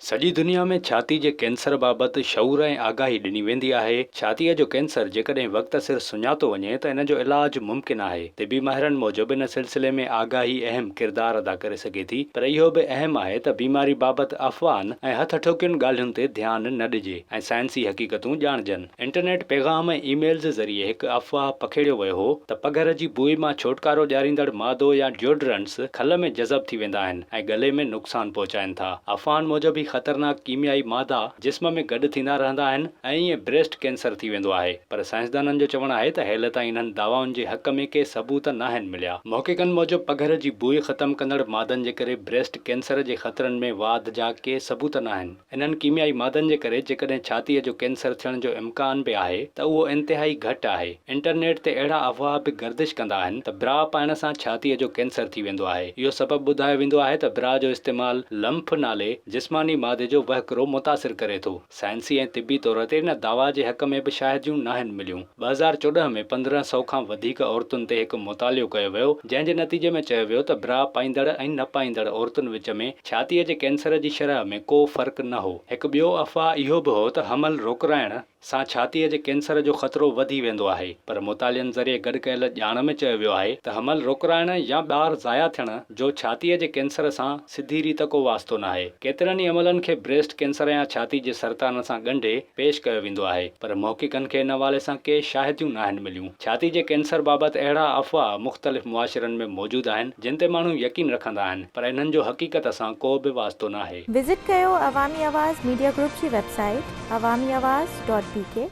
सॼी दुनिया में छाती जे कैंसर बाबति शऊर ऐं आगाही ॾिनी वेंदी आहे। छातीअ जो कैंसर जेकॾहिं वक़्त सिर सुञातो वञे त इन जो इलाज मुमकिन आहे। तिबी माहिरनि मूजिबि इन सिलसिले में आगाही अहम किरदारु अदा करे सघे थी, पर इहो बि अहम आहे त बीमारी बाबति अफ़वाहनि ऐं हथ ठोकियुनि ॻाल्हियुनि ते ध्यानु न ॾिजे ऐं साइंसी हक़ीक़तूं ॼाणजनि। इंटरनेट पैगाम ऐं ईमेल्स ज़रिए हिकु अफ़वाह पखेड़ियो वियो हो त पघर जी बुई मां छुटकारो ॾियारींदड़ मादो या डिओड्रेंट्स खल में जज़ब थी वेंदा आहिनि ऐं गले में नुक़सान पहुचाइनि था। अफ़वाहनि मूजिबि ख़तरनाक कीमियाई मादा जिस्म में गॾु थींदा रहंदा आहिनि ऐं ईअं ब्रेस्ट कैंसर थी वेंदो आहे, पर साइंसदाननि जो चवणु आहे त हेल ताईं इन्हनि दावाउनि जे हक़ में के सबूत न आहिनि मिलिया। मुहक़िक़नि मूजिबि पघर जी बुई ख़तमु कंदड़ मादनि जे करे ब्रेस्ट कैंसर जे ख़तरनि में वाध जा के सबूत न आहिनि। इन्हनि कीमियाई मादनि जे करे जेकॾहिं छातीअ जो कैंसर थियण जो इम्कान बि आहे त उहो इंतिहाई घटि आहे। इंटरनेट ते अहिड़ा अफ़वाह बि गर्दिश कंदा आहिनि त ब्रा पाइण सां छातीअ जो कैंसर थी वेंदो आहे। इहो सबबु ॿुधायो वेंदो आहे त ब्रा जो इस्तेमालु लंफ नाले जिस्मानी मादे जो वहकिरो मुतासिर करे थो। साइंसी ऐं तिबी तौर ते इन दावा जे हक़ में बि शाहिदियूं न आहिनि मिलियूं। 2014 में 1500 खां वधीक औरतुनि ते हिकु मुतालियो कयो वियो, जंहिं जे नतीजे में चयो वियो त ब्रा पाईंदड़ ऐं न पाईंदड़ औरतुनि विच में छातीअ जे कैंसर जी शरह में को फ़र्क़ु न हो। हिकु ॿियो अफ़वाह इहो बि हो त हमल रोकराइण सां छातीअ जे कैंसर जो ख़तरो वधी वेंदो आहे, पर मुतालियनि ज़रिए गॾु कयल ॼाण में चयो वियो आहे त हमल रोकराइण या ॿार ज़ाया थियण जो छातीअ जे कैंसर सां सिधी रीत को वास्तो न आहे। केतिरनि ई अमलनि खे ब्रेस्ट कैंसर या छाती जे सरतान सां ॻंढे पेश कयो वेंदो आहे, पर मुहक़िक़नि खे इन हवाले सां के शाहिदियूं न आहिनि मिलियूं। छाती जे कैंसर बाबति अहिड़ा अफ़वाह मुख़्तलिफ़ मुआशिरनि में मौजूदु आहिनि जिन ते माण्हू यकीन रखंदा आहिनि, पर इन्हनि जो हक़ीक़त सां को बि वास्तो न आहे। विज़िट कयो अवामी आवाज़ मीडिया ग्रुप जी वेबसाइट awamiawaz.pk